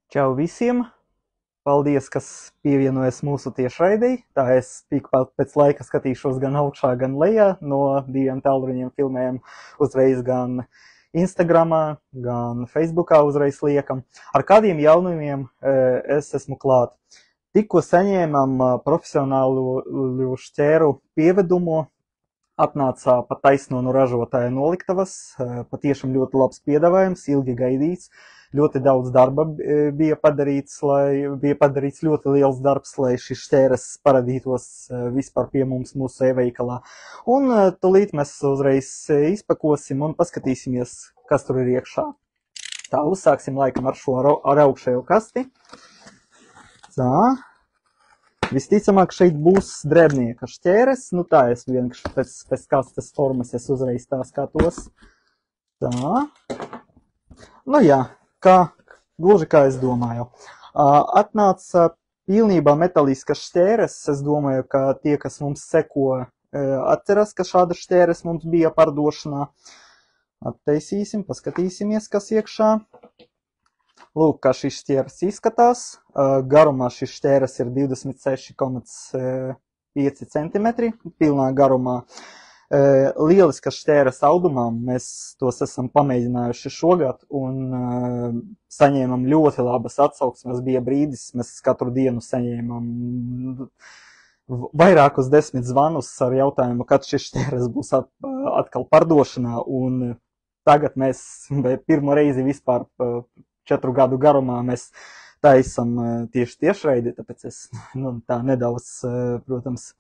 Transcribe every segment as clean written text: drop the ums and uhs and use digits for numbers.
Čau visiem! Paldies, kas pievienojas mūsu tiešraidei. Tā es tik pēc laika skatīšos gan augšā, gan lejā. No diviem tālruņiem filmējam uzreiz gan Instagramā, gan Facebookā uzreiz liekam. Ar kādiem jaunumiem es esmu klāt. Tikko saņēmam profesionālu šķēru pievedumu. Atnāca pat taisno no ražotāja noliktavas. Patiešām ļoti labs piedāvājums, ilgi gaidīts. Ļoti daudz darba bija padarīts ļoti liels darbs, lai šis šķēres parādītos vispār pie mums mūsu e-veikalā. Un tūlīt mēs uzreiz izpakosim un paskatīsimies, kas tur ir iekšā. Tā, uzsāksim laikam ar šo ar augšējo kasti. Tā. Visticamāk šeit būs drēbnieka šķēres. Nu tā, es vienkārši pēc kastes formas es uzreiz tā skatos. Tā. Nu jā. Gluži kā es domāju. Atnāca pilnībā metāliskas šķēres. Es domāju, ka tie, kas mums seko, atceras, ka šāda šķēres mums bija pārdošanā. Attaisīsim, paskatīsimies, kas iekšā. Lūk, kā šis šķēres izskatās. Garumā šis šķēres ir 26,5 cm, pilnā garumā. Lieliskas šķēres audumā, mēs tos esam pamēģinājuši šogad un saņēmam ļoti labas atsauksmes. Bija brīdis, mēs katru dienu saņēmam vairākus 10 zvanus ar jautājumu, kad šis šķēres būs atkal pārdošanā. Un tagad mēs pirmo reizi vispār 4 gadu garumā mēs taisam tieši tiešraidi, tāpēc es tā nedaudz, protams,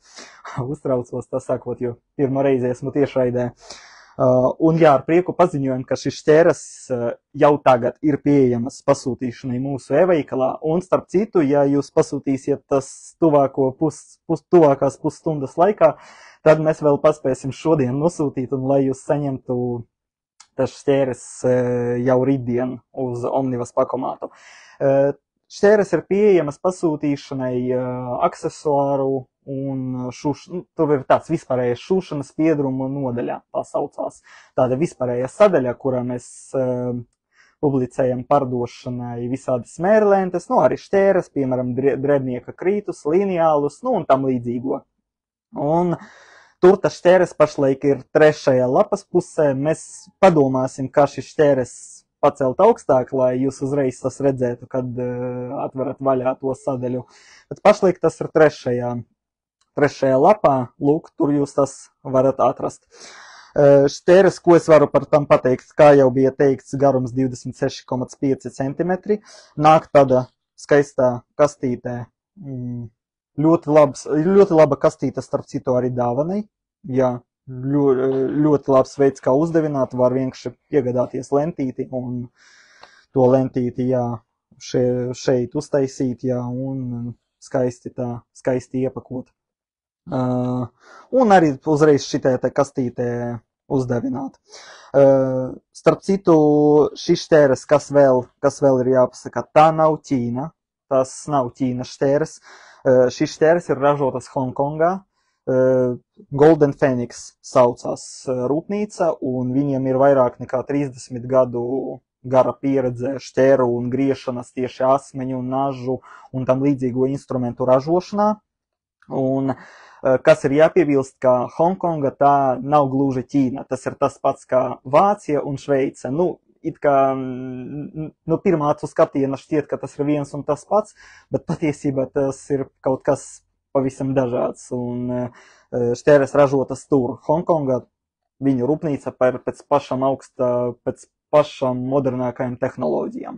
uztraucos tā sakot, jo pirmo reizi esmu tiešraidē. Un jā, ar prieku paziņojam, ka šis šķēres jau tagad ir pieejamas pasūtīšanai mūsu e-veikalā. Un starp citu, ja jūs pasūtīsiet tas tuvākās pusstundas laikā, tad mēs vēl paspēsim šodien nosūtīt, un lai jūs saņemtu tas šķēres jau rītdien uz Omnivas pakomātu. Šķēres ir pieejamas pasūtīšanai aksesuāru un tur ir tāds vispārējais šūšanas piedrumu nodaļā, tā saucās. Tāda vispārējā sadaļa, kurā mēs publicējam pārdošanai visādas mērlentes, arī šķēres, piemēram, drēbnieka krītus, lineālus, un tam līdzīgo. Un tur tas šķēres pašlaik ir 3. lapas pusē. Mēs padomāsim, kā šis šķēres pacelt augstāk, lai jūs uzreiz tas redzētu, kad atverat vaļā to sadaļu. Bet pašlaik tas ir 3. lapā, lūk, tur jūs tas varat atrast. Šķēres, ko es varu par tam pateikt, kā jau bija teikts, garums 26,5 cm. Nāk tāda skaistā kastītē. Ļoti laba kastīte, starp citu, arī dāvanai. Jā. Ļoti labs veids, kā uzdevināt, var vienkārši iegādāties lentīti un to lentīti, jā, šeit uztaisīt, jā, un skaisti iepakot. Un arī uzreiz šitē kastītē uzdevināt. Starp citu, šis šķēres, kas vēl ir jāpasaka, tā nav Ķīna, tas nav Ķīnas šķēres. Šis šķēres ir ražotas Hongkongā. Golden Phoenix saucās rūpnīca, un viņiem ir vairāk nekā 30 gadu gara pieredze šķēru un griešanas tieši asmeņu, nažu un tam līdzīgo instrumentu ražošanā. Un kas ir jāpiebilst, ka Hongkonga tā nav gluži Ķīna, tas ir tas pats kā Vācija un Šveice. It kā no pirmā acu skatiena šķiet, ka tas ir viens un tas pats, bet patiesībā tas ir kaut kas pavisam dažāds, un šķēres ražotas tur Hongkongā, viņu rūpnīca pēc pašām modernākajām tehnoloģijām.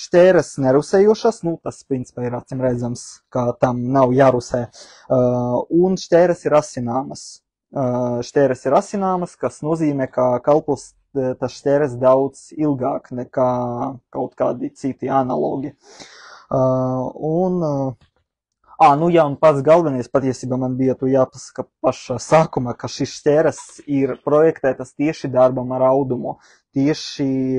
Šķēres nerusējošas, tas principā ir acīm redzams, ka tam nav jārusē, un šķēres ir asināmas. Šķēres ir asināmas, kas nozīmē, ka kalpos tas šķēres daudz ilgāk nekā kaut kādi citi analogi. Un pats galvenais patiesībā man bija jāpasaka pašā sākumā, ka šis šķēres ir projektētas tieši darbam ar audumu, tieši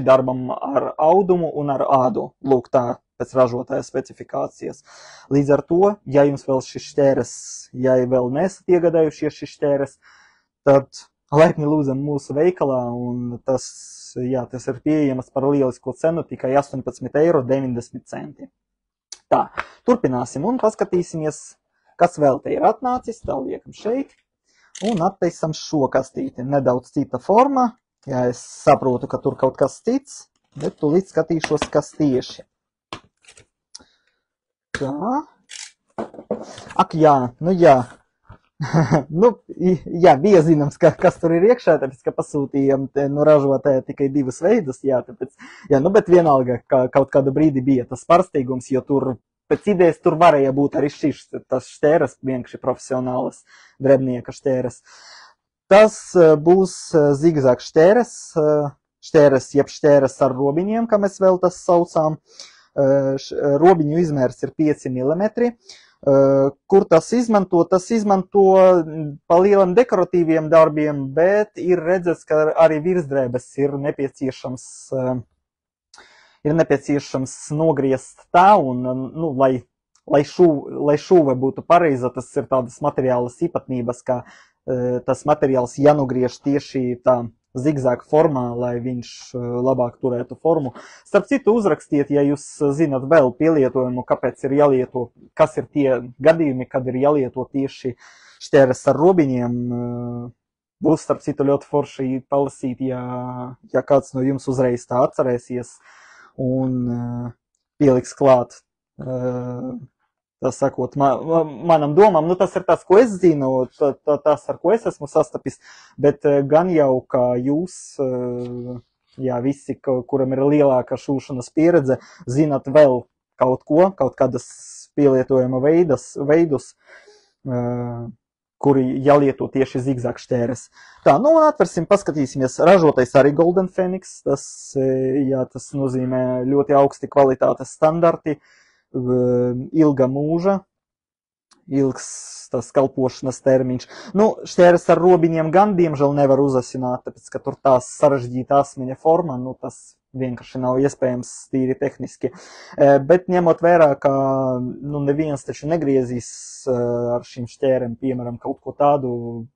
darbam ar audumu un ar ādu, lūk tā, pēc ražotāja specifikācijas. Līdz ar to, ja jums vēl šis šķēres, ja vēl nesat iegādājušies šis šķēres, tad laipni lūdzam mūsu veikalā, un tas ir pieejams par lielisku cenu, tikai 18,90 €. Tā, turpināsim un paskatīsimies, kas vēl te ir atnācis. Tā liekam šeit un attaisam šo kastīti. Nedaudz cita forma. Jā, es saprotu, ka tur kaut kas cits, bet tūlīt skatīšos, kas tieši. Tā. Ak, jā, nu jā. Jā, bija zināms, kas tur ir iekšā, tāpēc, ka pasūtījām no ražotāja tikai 2 veidus, jā, tāpēc, jā, nu, bet vienalga, ka kaut kādu brīdi bija tas pārsteigums, jo tur, pēc idejas, tur varēja būt arī šis, tas šķēres, vienkārši profesionālas drebnieka šķēres. Tas būs zigzag šķēres, jeb šķēres ar robiņiem, kā mēs vēl tas saucām. Robiņu izmērs ir 5 mm. Kur tas izmanto? Tas izmanto pa lielam dekoratīviem darbiem, bet ir redzēts, ka arī virsdrēbes ir nepieciešams nogriezt tā, un, nu, lai šūve būtu pareiza, tas ir tādas materiālas īpatnības, ka tas materiāls jānogriež tieši tā zigzag formā, lai viņš labāk turētu formu. Starp citu, uzrakstiet, ja jūs zinat vēl pielietojumu, kāpēc ir jālieto, kas ir tie gadījumi, kad ir jālieto tieši šķēres ar robiņiem. Būs, starp citu, ļoti forši palasīt, ja kāds no jums uzreiz tā atcerēsies un pieliks klāt. Tas sakot, manam domam, nu tas ir tas, ko es zinu, tas, ar ko es esmu sastapis, bet gan jau, kā jūs, jā, visi, kuram ir lielāka šūšanas pieredze, zinat vēl kaut ko, kaut kādas pielietojuma veidus, kuri jālieto tieši zigzag šķēres. Tā, nu un atversim, paskatīsimies. Ražotais arī Golden Phoenix, tas nozīmē ļoti augsti kvalitātes standarti, ilga mūža, ilgs tas kalpošanas termiņš. Nu, šķēres ar robiņiem gan, diemžēl, nevar uzasināt, tāpēc, ka tur tās sarežģīta asmeņa forma, nu, tas vienkārši nav iespējams tīri tehniski. Bet ņemot vērā, ka, nu, neviens taču negriezīs ar šīm šķērēm, piemēram, kaut ko tādu,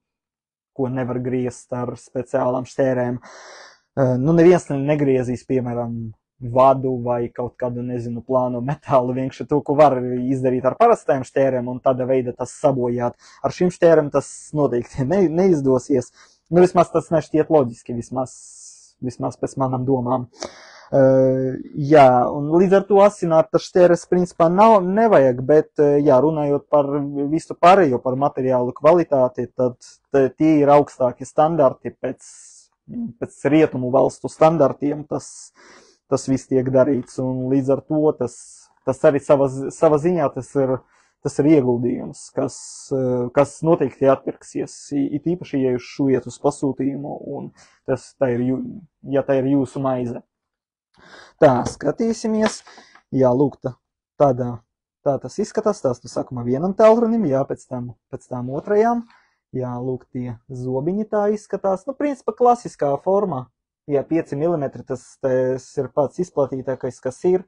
ko nevar griezt ar speciālām šķērēm. Nu, neviens negriezīs, piemēram, vadu vai kaut kādu, nezinu, plānu metālu, vienkārši to, ko var izdarīt ar parastajām šķērēm un tāda veida tas sabojāt. Ar šīm šķērēm tas noteikti neizdosies. Nu, vismaz tas nešķiet loģiski, vismaz pēc manām domām. Jā, un līdz ar to asināt tas šķēres principā nevajag, bet, jā, runājot par visu pārējo, par materiālu kvalitāti, tad tie ir augstāki standarti pēc rietumu valstu standartiem, tas viss tiek darīts, un līdz ar to tas arī savā ziņā tas ir ieguldījums, kas noteikti atpirksies, it īpaši, ja jūs šūjiet uz pasūtījumu, un tā ir jūsu maize. Tā, skatīsimies. Jā, lūk, tā tas izskatās, tās tu sākumā vienam tālrunim, jā, pēc tām otrajām. Jā, lūk, tie zobiņi tā izskatās. Nu, principā klasiskā formā. Jā, 5 mm, tas ir pats izplatītākais, kas ir.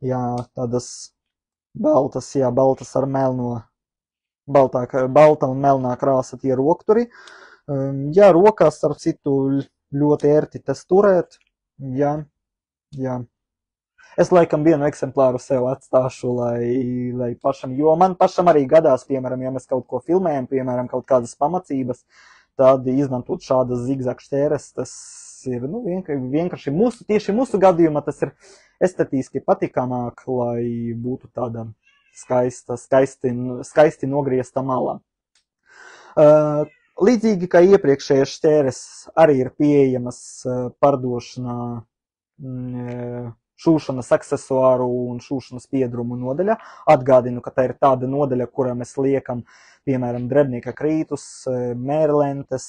Jā, tādas baltas ar melno, balta un melnā krāsa tie rokturi. Jā, rokās, ar citu, ļoti ērti tas turēt. Jā. Es laikam vienu eksemplāru sev atstāšu, lai pašam, jo man pašam arī gadās, piemēram, ja mēs kaut ko filmējam, piemēram, kaut kādas pamacības, tad izmantot šādas zigzag šķēres, tas ir, nu, vienkārši tieši mūsu gadījumā tas ir estetiski patīkamāk, lai būtu tāda skaisti nogriezta mala. Līdzīgi kā iepriekšējās šķēres arī ir pieejamas pārdošanā šūšanas aksesuāru un šūšanas piedrumu nodaļa. Atgādinu, ka tā ir tāda nodaļa, kurā mēs liekam, piemēram, drebnieka krītus, mērlentes,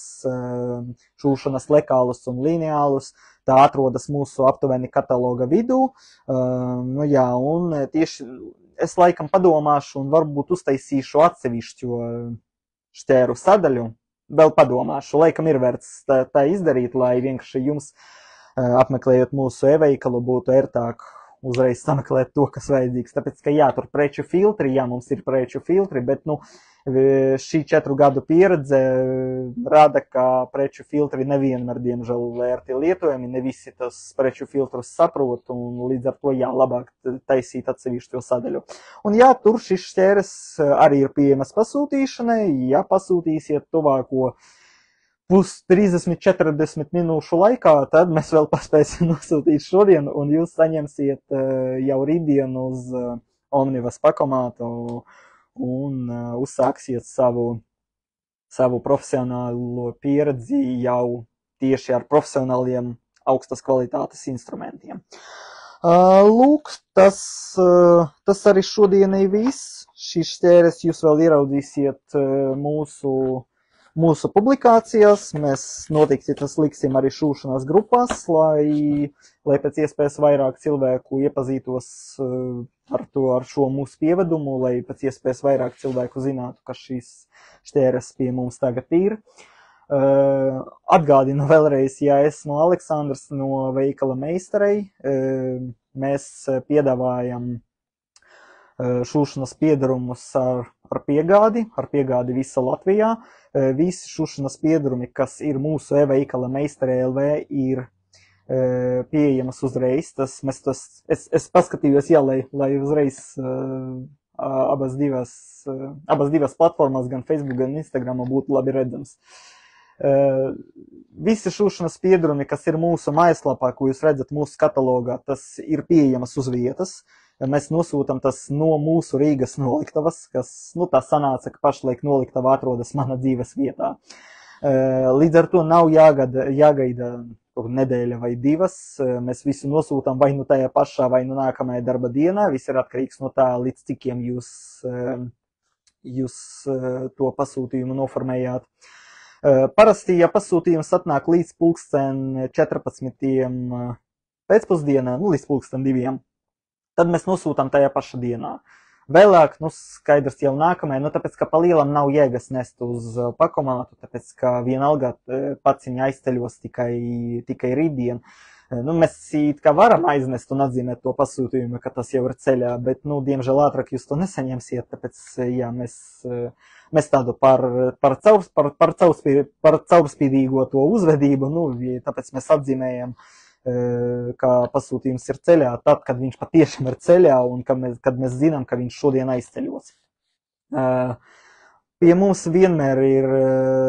šūšanas lekālus un lineālus. Tā atrodas mūsu aptuveni kataloga vidū. Nu jā, un tieši es laikam padomāšu un varbūt uztaisīšu atsevišķo šķēru sadaļu. Vēl padomāšu, laikam ir vērts tā izdarīt, lai vienkārši jums apmeklējot mūsu e-veikalu būtu ērtāk uzreiz sameklēt to, kas vajadzīgs. Tāpēc, ka jā, tur preču filtri, jā, mums ir preču filtri, bet, nu, Šī 4 gadu pieredze rada, ka preču filtri nevienmēr, diemžēl, vērti lietojami, ne visi tas preču filtrus saprot, un līdz ar to labāk taisīt atsevišķo sadaļu. Un tur šis šķēres arī ir pieejamas pasūtīšanai, ja pasūtīsiet tuvāko 30-40 minūšu laikā, tad mēs vēl paspēsim nosūtīt šodien, un jūs saņemsiet jau rītdien uz Omnivas pakomātu un uzsāksiet savu profesionālo pieredzi jau tieši ar profesionāliem augstas kvalitātes instrumentiem. Lūk, tas arī šodienai viss. Šīs šķēres jūs vēl ieraudzīsiet mūsu publikācijās. Mēs noteikti tas liksim arī šūšanās grupās, lai pēc iespējas vairāk cilvēku iepazītos ar šo mūsu pievedumu, lai pēc iespējas vairāk cilvēku zinātu, ka šīs šķēres pie mums tagad ir. Atgādinu vēlreiz, ja esmu Aleksandrs no veikala Meistarei. Mēs piedāvājam šūšanas piedarumus ar piegādi visa Latvijā. Visi šūšanas piedarumi, kas ir mūsu e-veikala Meistarei LV, ir pieejamas uzreiz. Es paskatījos, lai uzreiz abas divas platformās, gan Facebook, gan Instagram, būtu labi redzams. Visi šūšanas piedarumi, kas ir mūsu mājaslapā, ko jūs redzat mūsu katalogā, tas ir pieejamas uz vietas. Mēs nosūtam tas no mūsu Rīgas noliktavas, kas, tā sanāca, ka pašlaik noliktava atrodas mana dzīves vietā. Līdz ar to nav jāgaida nedēļa vai divas. Mēs visu nosūtam vai tajā pašā, vai nākamajā darba dienā. Viss ir atkarīgs no tā, līdz cikiem jūs to pasūtījumu noformējāt. Parasti, ja pasūtījums atnāk līdz 14. pēcpusdienā, līdz 2. tad mēs nosūtam tajā pašā dienā. Vēlāk, skaidrs jau nākamajā, tāpēc, ka pa lielam nav jēgas nest uz pakomātu, tāpēc, ka vienalga paciņa aizceļos tikai rītdien. Mēs it kā varam aiznest un atzīmēt to pasūtījumu, ka tas jau ir ceļā, bet, diemžēl ātrāk jūs to nesaņemsiet, tāpēc, mēs tādu par caurspīdīgo to uzvedību, tāpēc mēs atzīmējam, ka pasūtījums ir ceļā, tad, kad viņš patiešām ir ceļā un kad mēs zinām, ka viņš šodien aizceļos. Pie mums vienmēr ir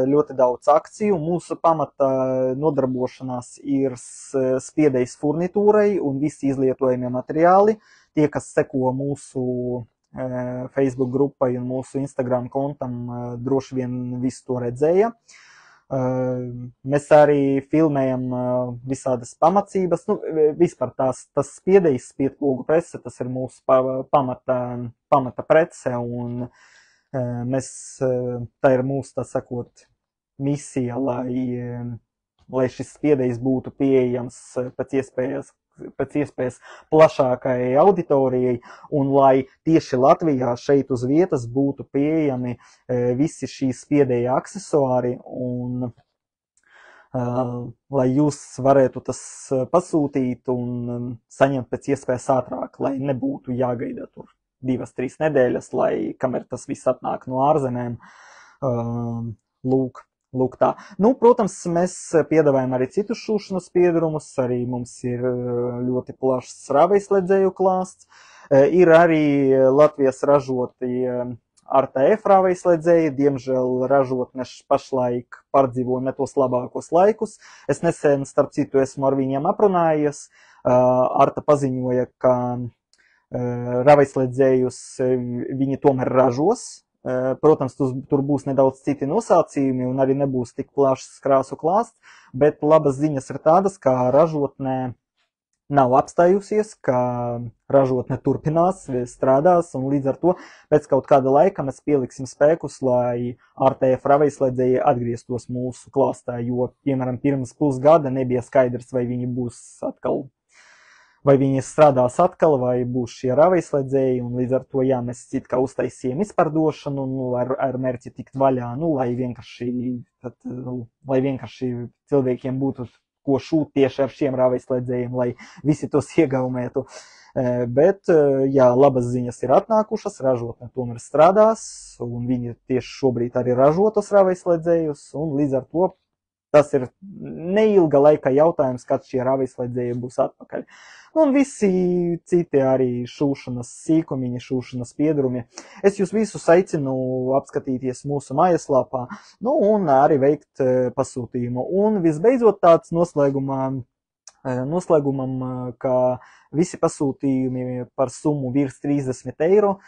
ļoti daudz akciju. Mūsu pamata nodarbošanās ir spiedējs furnitūrai un visi izlietojamie materiāli. Tie, kas seko mūsu Facebook grupai un mūsu Instagram kontam, droši vien visu to redzēja. Mēs arī filmējam visādas pamacības, vispār tas spiedējs, spiedpogu prece, tas ir mūsu pamata prece, un tā ir mūsu, tā sakot, misija, lai šis spiedējs būtu pieejams pēc iespējas plašākai auditorijai, un lai tieši Latvijā šeit uz vietas būtu pieejami visi šīs spiedēja aksesuāri, un lai jūs varētu tas pasūtīt un saņemt pēc iespējas ātrāk, lai nebūtu jāgaida tur 2-3 nedēļas, kamēr tas viss atnāk no ārzemēm. Lūk tā. Protams, mēs piedāvājam arī citus šūšanas piedarumus, arī mums ir ļoti plašs rāvējslēdzēju klāsts. Ir arī Latvijas ražoti RTF rāvējslēdzēji, diemžēl ražotne pašlaik pārdzīvo ne tos labākos laikus. Es nesen, starp citu, esmu ar viņiem aprunājies. Arta paziņoja, ka rāvējslēdzējus viņi tomēr ražos. Protams, tur būs nedaudz citi nosacījumi un arī nebūs tik plašs krāsu klāsts, bet labas ziņas ir tādas, ka ražotnē nav apstājusies, ka ražotne turpinās, strādās, un līdz ar to pēc kaut kāda laika mēs pieliksim spēkus, lai RTF rāvējslēdzēji atgrieztos mūsu klāstā, jo, piemēram, pirms pusgada nebija skaidrs, vai viņi būs atkal, vai viņi strādās atkal, vai būs šie rāvējslēdzēji, un līdz ar to, mēs it kā uztaisījām izpārdošanu, ar mērķi tikt vaļā, lai vienkārši cilvēkiem būtu ko šūt tieši ar šiem rāvējslēdzējiem, lai visi tos iegaumētu. Bet, jā, labas ziņas ir atnākušas, ražotne tomēr strādās, un viņi tieši šobrīd arī ražo tos rāvējslēdzējus, un līdz ar to tas ir neilga laika jautājums, kad šie rāvējslēdzēji būs atpakaļ. Un visi citi arī šūšanas sīkumiņi, šūšanas piedrumi. Es jūs visus aicinu apskatīties mūsu mājaslapā, nu un arī veikt pasūtījumu. Un visbeidzot tāds noslēgumam, ka visi pasūtījumi par summu virs 30 eiro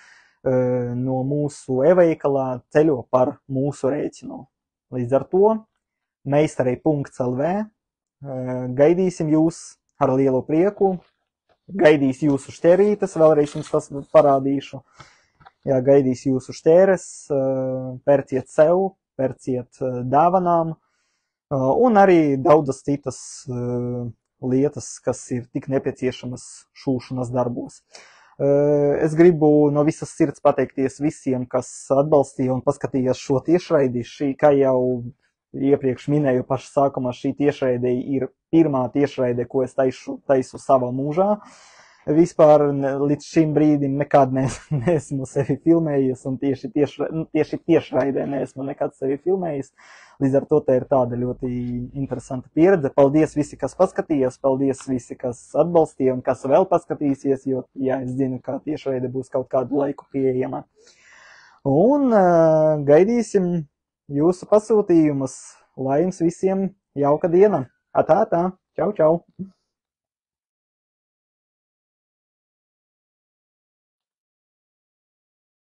no mūsu e-veikalā ceļo par mūsu rēķinu. Līdz ar to meistarei.lv gaidīsim jūs ar lielu prieku, gaidīs jūsu šķērītes, vēlreiz jums tas parādīšu. Jā, gaidīs jūsu šķēres, pērciet sev, pērciet dāvanām un arī daudzas citas lietas, kas ir tik nepieciešamas šūšanas darbos. Es gribu no visas sirds pateikties visiem, kas atbalstīja un paskatījās šo tiešraidi. Šī, kā jau iepriekš minēju paša sākumā, šī tiešraide ir pirmā tiešraide, ko es taisu savā mūžā. Vispār līdz šim brīdim nekad neesmu sevi filmējis, un tieši tiešraidē neesmu nekad sevi filmējis. Līdz ar to tā ir tāda ļoti interesanta pieredze. Paldies visi, kas paskatījās, paldies visi, kas atbalstīja un kas vēl paskatīsies, jo, jā, es zinu, ka tiešraide būs kaut kādu laiku pieejama. Un gaidīsim jūsu pasūtījumus. Lai jums visiem jauka diena! Atā, čau, čau!